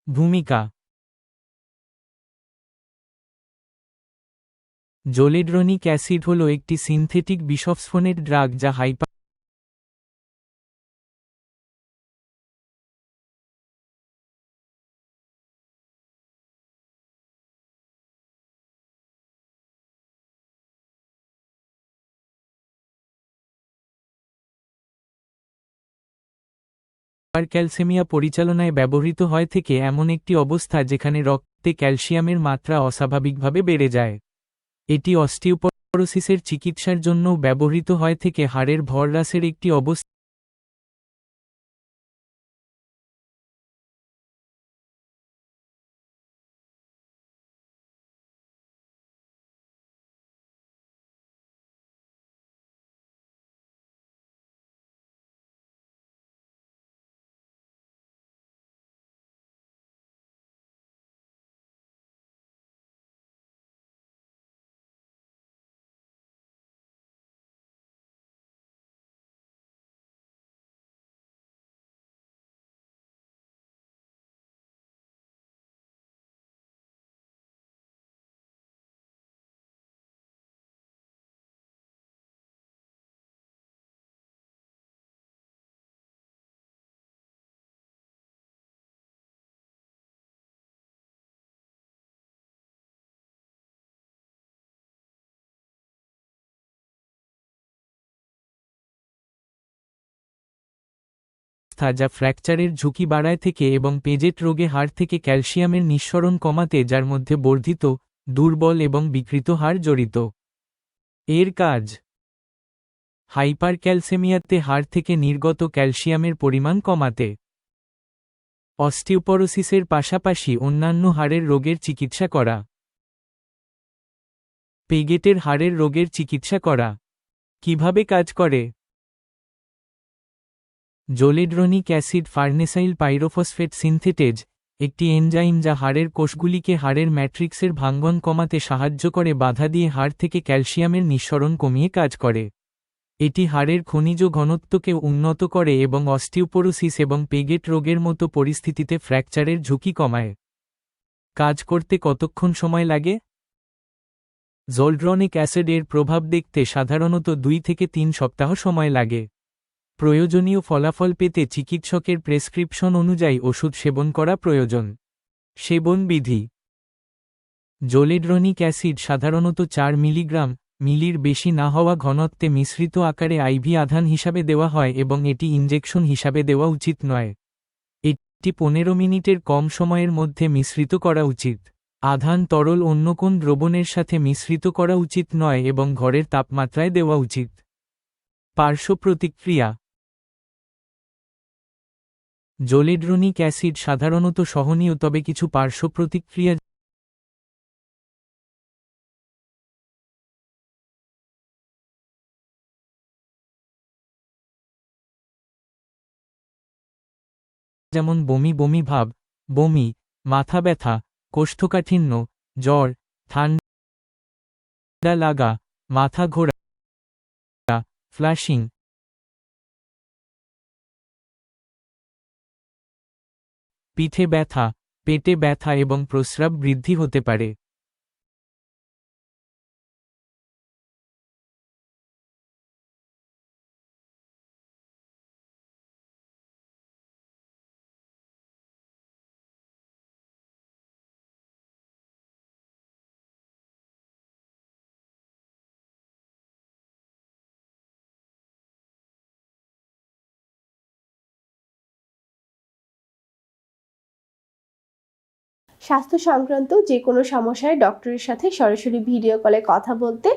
ভূমিকা। জোলেড্রনিক অ্যাসিড হল একটি সিনথেটিক বিসফসফোনেট ড্রাগ যা হাইপার ক্যালসেমিয়া পরিচালনায় ব্যবহৃত হয় থেকে এমন একটি অবস্থা যেখানে রক্তে ক্যালসিয়ামের মাত্রা অস্বাভাবিকভাবে বেড়ে যায়। এটি অস্টিওপরোসিসের চিকিৎসার জন্যও ব্যবহৃত হয় থেকে হাড়ের ভর হ্রাসের একটি অবস্থা যা ফ্র্যাকচারের ঝুঁকি বাড়ায় থেকে এবং পেজেট রোগে হাড় থেকে ক্যালসিয়ামের নিঃসরণ কমাতে, যার মধ্যে বর্ধিত, দুর্বল এবং বিকৃত হাড় জড়িত। এর কাজ: হাইপারক্যালসেমিয়াতে হাড় থেকে নির্গত ক্যালসিয়ামের পরিমাণ কমাতে, অস্টিওপরোসিসের পাশাপাশি অন্যান্য হাড়ের রোগের চিকিৎসা করা, পেগেটের হাড়ের রোগের চিকিৎসা করা। কিভাবে কাজ করে? জোলেড্রনিক অ্যাসিড ফার্নেসাইল পাইরোফসফেট সিনথেটেজ, একটি এনজাইম যা হাড়ের কোষগুলিকে হাড়ের ম্যাট্রিক্সের ভাঙ্গন কমাতে সাহায্য করে, বাধা দিয়ে হাড় থেকে ক্যালসিয়ামের নিঃসরণ কমিয়ে কাজ করে। এটি হাড়ের খনিজ ঘনত্বকে উন্নত করে এবং অস্টিওপোরোসিস এবং পেগেট রোগের মতো পরিস্থিতিতে ফ্র্যাকচারের ঝুঁকি কমায়। কাজ করতে কতক্ষণ সময় লাগে? জোলেড্রনিক অ্যাসিডের প্রভাব দেখতে সাধারণত 2 থেকে 3 সপ্তাহ সময় লাগে। প্রয়োজনীয় ফলাফল পেতে চিকিৎসকের প্রেসক্রিপশন অনুযায়ী ওষুধ সেবন করা প্রয়োজন। সেবন বিধি: জোলেড্রনিক অ্যাসিড সাধারণত 4 মিলিগ্রাম মিলির বেশি না হওয়া ঘনত্বে মিশ্রিত আকারে আইভি আধান হিসাবে দেওয়া হয় এবং এটি ইনজেকশন হিসাবে দেওয়া উচিত নয়। এটি 15 মিনিটের কম সময়ের মধ্যে মিশ্রিত করা উচিত। আধান তরল অন্য কোন দ্রবণের সাথে মিশ্রিত করা উচিত নয় এবং ঘরের তাপমাত্রায় দেওয়া উচিত। পার্শ্ব প্রতিক্রিয়া: জোলেড্রনিক অ্যাসিড সাধারণত সহনীয়, তবে কিছু পার্শ্ব প্রতিক্রিয়া যেমন বমি বমি ভাব, বমি, মাথা ব্যথা, কোষ্ঠকাঠিন্য, জ্বর, ঠান্ডা লাগা, মাথা ঘোরা, ফ্লাশিং, পিঠে ব্যথা, পেটে ব্যথা এবং প্রস্রাব বৃদ্ধি হতে পারে। স্বাস্থ্য সংক্রান্ত যে কোনো সমস্যায় ডক্টরের সাথে সরাসরি ভিডিও কলে কথা বলতে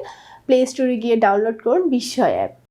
প্লে স্টোরে গিয়ে ডাউনলোড করুন বিস্ময় অ্যাপ।